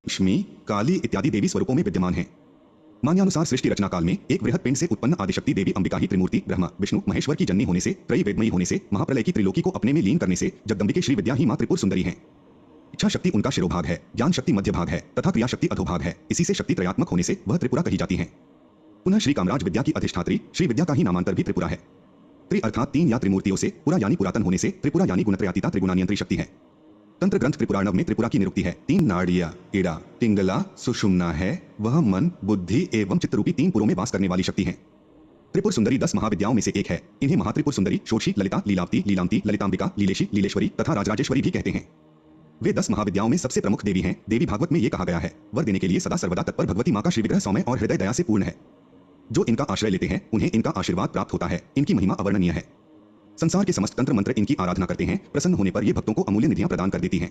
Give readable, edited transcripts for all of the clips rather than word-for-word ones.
लक्ष्मी, काली इत्यादि देवी स्वरूपों में विद्यमान हैं। मान्यानुसार सृष्टि रचना काल में एक वृहत पिंड से उत्पन्न आदिशक्ति देवी अंबिका ही त्रिमूर्ति ब्रह्मा विष्णु महेश्वर की जननी होने से, त्रयी वेदमयी होने से, महाप्रलय की त्रिलोकी को अपने में लीन करने से जगदम्बिके श्री विद्या ही मां त्रिपुर सुंदरी हैं। इच्छा शक्ति उनका शिरोभाग है, ज्ञान शक्ति मध्य भाग है तथा क्रिया शक्ति अधोभाग है। इसी से शक्ति त्रयात्मक होने से वह त्रिपुरा कही जाती हैं। पुनः श्री कामराज विद्या की अधिष्ठात्री श्री विद्या का ही नामांतर भी त्रिपुरा है। त्रि अर्थात तीन या त्रिमूर्तियों से, पुरा यानी पुरातन होने से त्रिपुरा यानी गुणत्रयातीता त्रिगुणानियंत्री शक्ति है। तंत्र ग्रंथ त्रिपुरार्णव में त्रिपुरा की निरुक्ति है। तीन नाड़ियां, इड़ा, पिंगला, सुषुम्ना है। वह मन, बुद्धि एवं चित्तरूपी तीन पुरों में वास करने वाली शक्ति है। त्रिपुर सुंदरी 10 महाविद्याओं में से एक है। इन्हें महात्रिपुर सुंदरी, षोडशी, ललिता, लीलावती, लीलांती, ललितांबिका, लीलेशी, लीलेश्वरी तथा राजराजेश्वरी भी कहते हैं। वे 10 महाविद्याओं में सबसे प्रमुख देवी हैं। देवी भागवत में ये कहा गया है, वर देने के लिए सदा सर्वदा तत्पर भगवती मां का श्री विग्रह सौम्य और हृदय दया से पूर्ण है। जो इनका आश्रय लेते हैं उन्हें इनका आशीर्वाद प्राप्त होता है। इनकी महिमा अवर्णनीय है। संसार के समस्त तंत्र मंत्र इनकी आराधना करते हैं। प्रसन्न होने पर ये भक्तों को अमूल्य निधियां प्रदान कर देती हैं।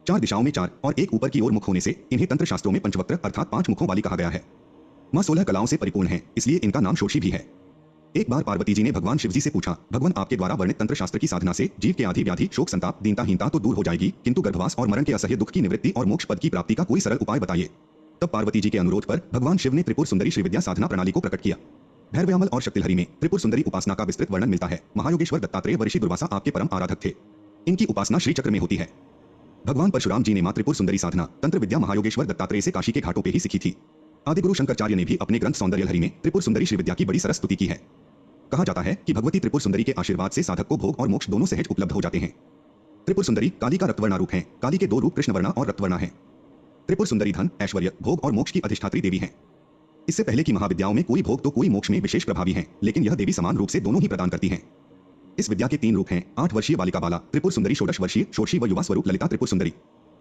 4 दिशाओं में 4 और एक ऊपर की ओर मुख होने से इन्हें तंत्र शास्त्रों में पंचवक्त्र अर्थात 5 मुखों वाली कहा गया है। मां 16 कलाओं से परिपूर्ण है, इसलिए इनका नाम षोडशी भी है। एक बार पार्वती जी ने भगवान शिव जी से पूछा, भगवान आपके द्वारा वर्णित तंत्र शास्त्र की साधना से जीव के आदि व्याधि, शोक, संताप, दीनताहीनता तो दूर हो जाएगी, किंतु गर्भवास और मरण के असह्य दुख की निवृत्ति और मोक्ष पद की प्राप्ति का कोई सरल उपाय बताइए। तब पार्वती जी के अनुरोध पर भगवान शिव ने त्रिपुर सुंदरी श्री विद्या साधना प्रणाली को प्रकट किया। भैरव्यामल और शक्तिलहरी में त्रिपुर सुंदरी उपासना का विस्तृत वर्णन मिलता है। महायोगेश्वर दत्तात्रेय व ऋषि दुर्वासा आपके परम आराधक थे। इनकी उपासना श्री चक्र में होती है। भगवान परशुराम जी ने मां त्रिपुर सुंदरी साधना तंत्र विद्या महायोगेश्वर दत्तात्रेय से काशी के घाटों पर ही सीखी थी। आदिगुरु शंकराचार्य ने भी अपने ग्रंथ सौंदर्यलहरी में त्रिपुर सुंदरी श्री विद्या की बड़ी सरस स्तुति की है। कहा जाता है कि भगवती त्रिपुर सुंदरी के आशीर्वाद से साधक को भोग और मोक्ष दोनों सहज उपलब्ध हो जाते हैं। त्रिपुर सुंदरी काली का रक्तवर्णा रूप है। काली के 2 रूप कृष्णवर्णा और रक्तवर्णा है। त्रिपुर सुंदरी धन, ऐश्वर्य, भोग और मोक्ष की अधिष्ठात्री देवी है। इससे पहले की महाविद्याओं में कोई भोग तो कोई मोक्ष में विशेष प्रभावी है, लेकिन यह देवी समान रूप से दोनों ही प्रदान करती हैं। इस विद्या के 3 रूप हैं। 8 वर्षीय बालिका बाला त्रिपुर सुंदरी, 16 वर्षीय षोडशी व युवा स्वरूप ललिता त्रिपुर सुंदरी।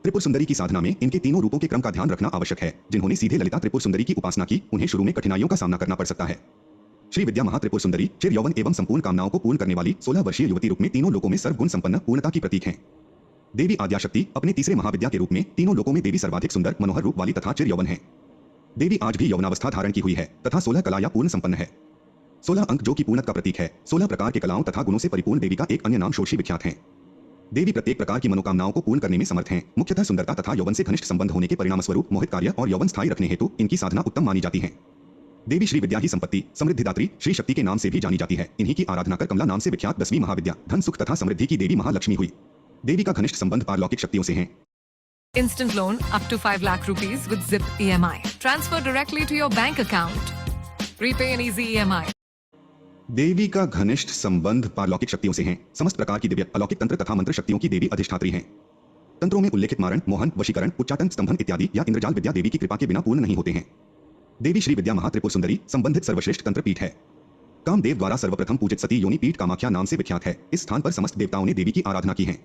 त्रिपुर सुंदरी की साधना में इनके तीनों रूपों के क्रम का ध्यान रखना आवश्यक है। जिन्होंने सीधे ललिता त्रिपुर सुंदरी की उपासना की, उन्हें शुरू में कठिनाइयों का सामना करना पड़ सकता है। श्री विद्या महात्रिपुर सुंदरी चिर यौवन एवं संपूर्ण कामनाओं को पूर्ण करने वाली 16 वर्षीय युवती रूप में तीनों लोकों में सर्वगुण संपन्न पूर्णता की प्रतीक हैं। देवी आद्याशक्ति अपने तीसरे महाविद्या के रूप में तीनों लोकों में देवी सर्वाधिक सुंदर मनोहर रूप वाली तथा चिर यौवन है। देवी आज भी यौवनावस्था धारण की हुई है तथा 16 कला या पूर्ण संपन्न है। 16 अंक जो कि पूर्णता का प्रतीक है। 16 प्रकार के कलाओं तथा गुणों से परिपूर्ण देवी का एक अन्य नाम षोडशी विख्यात है। देवी प्रत्येक प्रकार की मनोकामनाओं को पूर्ण करने में समर्थ हैं। मुख्यतः सुंदरता तथा यौवन से घनिष्ठ संबंध होने के परिणाम स्वरूप मोहित कार्य और यौवन स्थायी रखने हेतु इनकी साधना उत्तम मानी जाती है। देवी श्री विद्या ही संपत्ति, समृद्धिदात्री, श्री शक्ति के नाम से भी जानी जाती है। इन्हीं की आराधना कर कमला नाम से विख्यात 10वीं महाविद्या धन, सुख तथा समृद्धि की देवी महालक्ष्मी हुई। देवी का घनिष्ठ संबंध पारलौकिक शक्तियों से है। Instant loan up to 5 lakh rupees with Zip EMI. Transfer directly to your bank account. Prepay an easy EMI. देवी का घनिष्ठ संबंध पारलौकिक शक्तियों से है। समस्त प्रकार की दिव्य अलौकिक तंत्र तथा मंत्र शक्तियों की देवी अधिष्ठात्री हैं। तंत्रों में उल्लेखित मारण, मोहन, वशीकरण, उच्चाटन, स्तंभन इत्यादि या इंद्रजाल विद्या देवी की कृपा के बिना पूर्ण नहीं होते हैं। देवी श्री विद्या महात्रिपुर सुंदरी संबंधित सर्वश्रेष्ठ तंत्र पीठ है। कामदेव द्वारा सर्वप्रथम पूजित सती योनि पीठ कामाख्या नाम से विख्यात है। इस स्थान पर समस्त देवताओं ने देवी की आराधना की है।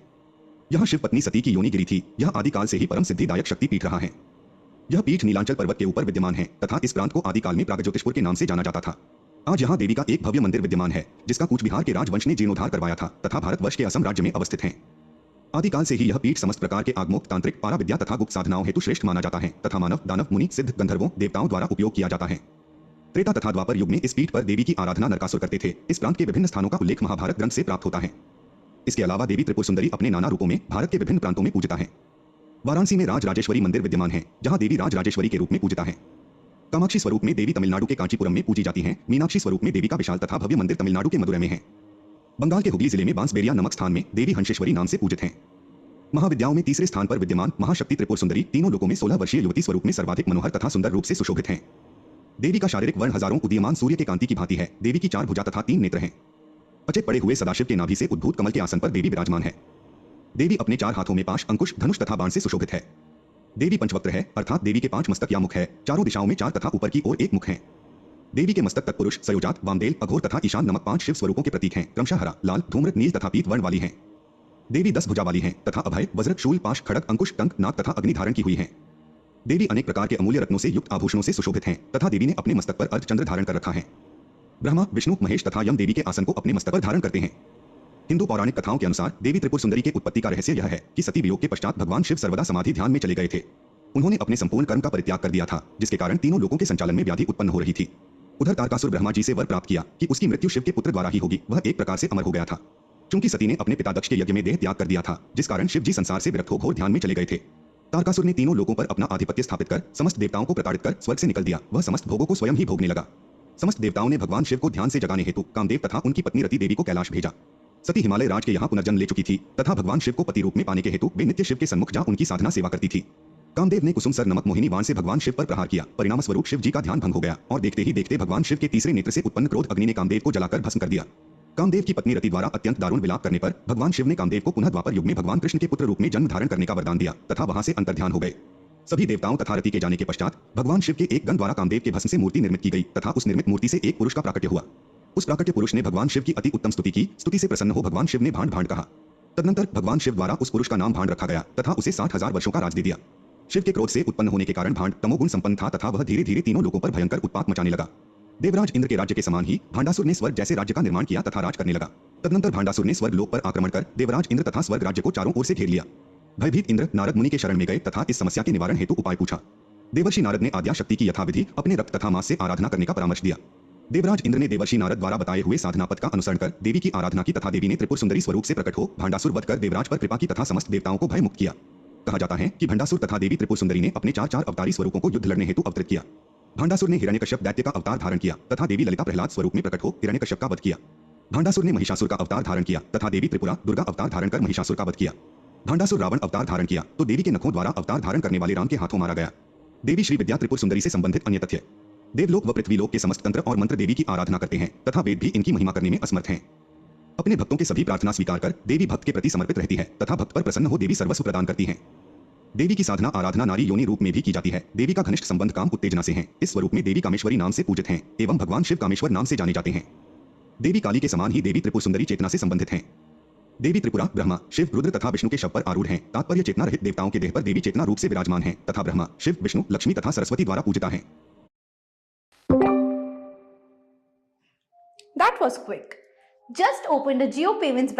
यह शिव पत्नी सती की योनि गिरी थी। यह आदिकाल से ही परम सिद्धिदायक शक्ति पीठ रहा है। यह पीठ नीलांचल पर्वत के ऊपर विद्यमान है तथा इस प्रांत को आदिकाल में प्रागज्योतिषपुर के नाम से जाना जाता था। आज यहाँ देवी का एक भव्य मंदिर विद्यमान है, जिसका कूच बिहार के राजवंश ने जीर्णोद्धार करवाया था तथा भारतवर्ष के असम राज्य में अवस्थित है। आदिकाल से ही यह पीठ समस्त प्रकार के आगमोक्त, तांत्रिक, पारा विद्या तथा गुप्त साधनाओं हेतु श्रेष्ठ माना जाता है तथा मानव, दानव, मुनि, सिद्ध, गंधर्वों, देवताओं द्वारा उपयोग किया जाता है। त्रेता तथा द्वापर युग में इस पीठ पर देवी की आराधना नरकासुर करते थे। इस प्रांत के विभिन्न स्थानों का उल्लेख महाभारत ग्रंथ से प्राप्त होता है। इसके अलावा देवी त्रिपुर सुंदरी अपने नाना रूपों में भारत के विभिन्न प्रांतों में पूजिता है। वाराणसी में राजराजेश्वरी मंदिर विद्यमान है, जहां देवी राजराजेश्वरी के रूप में पूजिता है। कामाक्षी स्वरूप में देवी तमिलनाडु के कांचीपुरम में पूजी जाती हैं। मीनाक्षी स्वरूप में देवी का विशाल तथा भव्य मंदिर तमिलनाडु के मदुरै में है। बंगाल के हुगली जिले में बांसबेरिया नामक स्थान में देवी हंसेश्वरी नाम से पूजित हैं। महाविद्याओं में तीसरे स्थान पर विद्यमान महाशक्ति त्रिपुर सुंदरी तीनों लोकों में 16 वर्षीय युवती स्वरूप में सर्वाधिक मनोहर तथा सुंदर रूप से सुशोभित हैं। देवी का शारीरिक वर्ण हजारों उदीयमान सूर्य के कांति की भांति है। देवी की 4 भुजा तथा 3 नेत्र हैं। अचेत पड़े हुए सदाशिव के नाभि से उद्भूत कमल के आसन पर देवी विराजमान है। देवी अपने 4 हाथों में पाश, अंकुश, धनुष तथा बाण से सुशोभित है। देवी पंचवक्त्र है, अर्थात देवी के 5 मस्तक या मुख है। चारों दिशाओं में 4 तथा ऊपर की ओर 1 मुख है। देवी के मस्तक तत्पुरुष, सयोजात, वामदेव, अघोर तथा ईशान नमक 5 शिव स्वरूपों के प्रतीक हैं। क्रमशः हरा, लाल, धूम्र, नील तथा पीत वर्ण वाली हैं। देवी 10 भुजा वाली हैं तथा अभय, वज्र, शूल, पाश, खड़ग, अंकुश, टंक, नाग तथा अग्नि धारण की हुई हैं। देवी अनेक प्रकार के अमूल्य रत्नों से युक्त आभूषणों से सुशोभित हैं तथा देवी ने अपने मस्तक पर अर्धचंद्र धारण कर रखा है। ब्रह्मा, विष्णु, महेश तथा यम देवी के आसन को अपने मस्तक पर धारण करते हैं। हिंदू पौराणिक कथाओं के अनुसार देवी त्रिपुर सुंदरी के उत्पत्ति का रहस्य यह है कि सती वियोग के पश्चात भगवान शिव सर्वदा समाधि ध्यान में चले गए थे। उन्होंने अपने संपूर्ण कर्म का परित्याग कर दिया था, जिसके कारण तीनों लोकों के संचालन में व्याधि उत्पन्न हो रही थी। उधर तारकासुर ब्रह्मा जी से वर प्राप्त किया कि उसकी मृत्यु शिव के पुत्र द्वारा ही होगी। वह एक प्रकार से अमर हो गया था। चूंकि सती ने अपने पिता दक्ष के यज्ञ में देह त्याग कर दिया था, जिस कारण शिव जी संसार से विरक्त हो घोर ध्यान में चले गए थे। तारकासुर ने तीनों लोकों पर अपना आधिपत्य स्थापित कर समस्त देवताओं को प्रताड़ित कर स्वर्ग से निकल दिया। वह समस्त भोगों को स्वयं ही भोगने लगा। समस्त देवताओं ने भगवान शिव को ध्यान से जगाने हेतु कामदेव तथा उनकी पत्नी रति देवी को कैलाश भेजा। सती हिमालय राज के यहाँ पुनर्जन्म ले चुकी थी तथा भगवान शिव को पति रूप में पाने के हेतु वे नित्य शिव के सन्मुख जा उनकी साधना सेवा करती थी। कामदेव ने कुसुम सर नमक मोहिनी बाण से भगवान शिव पर प्रहार किया। परिणाम स्वरूप शिव जी का ध्यान भंग हो गया और देखते ही देखते भगवान शिव के तीसरे नेत्र से उत्पन्न क्रोध अग्नि ने कामदेव को जलाकर भस्म कर दिया। कामदेव की पत्नी रति द्वारा अत्यंत दारुण विलाप करने पर भगवान शिव ने कामदेव को पुनः द्वापर युग में भगवान कृष्ण के पुत्र रूप में जन्म धारण करने का वरदान दिया तथा वहां से अंतर्ध्यान हो गए। सभी देवताओं तथा रति के जाने के पश्चात भगवान शिव के एक गण द्वारा कामदेव के भस्म से मूर्ति निर्मित की गई तथा उस निर्मित मूर्ति से एक पुरुष का प्राकट्य हुआ। उस प्राकट्य पुरुष ने भगवान शिव की अति उत्तम स्तुति की। स्तुति से प्रसन्न हो भगवान शिव ने भांड भांड कहा। तदनंतर भगवान शिव द्वारा उस पुरुष का नाम भांड रखा गया तथा उसे 60,000 वर्षों का राज दे दिया। शिव के क्रोध से उत्पन्न होने के कारण भांड तमोगुण संपन्न था तथा वह धीरे धीरे तीनों लोगों पर भयंकर उत्पात मचाने लगा। देवराज इंद्र के राज्य के समान ही भांडासुर ने स्वर्ग जैसे राज्य का निर्माण किया तथा राज करने लगा। तदनंतर भांडासुर ने स्वर्ग लोक पर आक्रमण कर देवराज इंद्र तथा स्वर्ग राज्य को चारों ओर से घेर लिया। भयभीत इंद्र नारद मुनि के शरण में गए तथा इस समस्या के निवारण हेतु उपाय पूछा। देवर्षि नारद ने आद्या शक्ति की यथाविधि अपने रक्त तथा मांस से आराधना करने का परामर्श दिया। देवराज इंद्र ने देवर्षि नारद द्वारा बताए हुए साधना पथ का अनुसरण कर देवी की आराधना की तथा देवी ने त्रिपुर सुंदरी स्वरूप से प्रकट हो भांडासुर वध कर देवराज पर कृपा की तथा समस्त देवताओं को भय मुक्त किया। कहा जाता है कि भांडासुर तथा देवी त्रिपुर सुंदरी ने अपने 4 अवतारी स्वरूपों को युद्ध लड़ने हेतु अवतरित किया। भांडासुर ने हिरण्यकश्यप दैत्य का अवतार धारण किया तथा देवी ललिता प्रहलाद स्वरूप में प्रकट हो हिरण्यकश्यप का वध किया। भांडासुर ने महिषासुर का अवतार धारण किया तथा देवी त्रिपुरा दुर्गा अवतार धारण कर महिषासुर का वध किया। भांडासुर रावण अवतार धारण किया तो देवी के नखों द्वारा अवतार धारण करने वाले राम के हाथों मारा गया। देवी श्री विद्या त्रिपुर सुंदरी से संबंधित अन्य तथ्य। देवलोक व पृथ्वीलोक के समस्त तंत्र और मंत्र देवी की आराधना करते हैं तथा वेद भी इनकी महिमा करने में असमर्थ हैं। अपने भक्तों के सभी प्रार्थना स्वीकार कर देवी भक्त के प्रति समर्पित रहती है तथा भक्त पर प्रसन्न हो देवी सर्वस्व प्रदान करती हैं। देवी की साधना आराधना नारी योनि रूप में भी की जाती है। देवी का घनिष्ठ संबंध काम उत्तेजना से है। इस स्वरूप में देवी कामेश्वरी नाम से पूजित हैं एवं भगवान शिव कामेश्वर नाम से जाने जाते हैं। देवी काली के समान ही देवी त्रिपुर सुंदरी चेतना से संबंधित हैं। देवी त्रिपुरा ब्रह्मा शिव रुद्र तथा विष्णु के शव पर आरूढ़ हैं। तात्पर्य चेतना रहित देवताओं के देह पर देवी चेतना रूप से विराजमान हैं तथा ब्रह्मा शिव विष्णु लक्ष्मी तथा सरस्वती द्वारा पूजिता हैं। That was quick. Just open the Jio Payments bank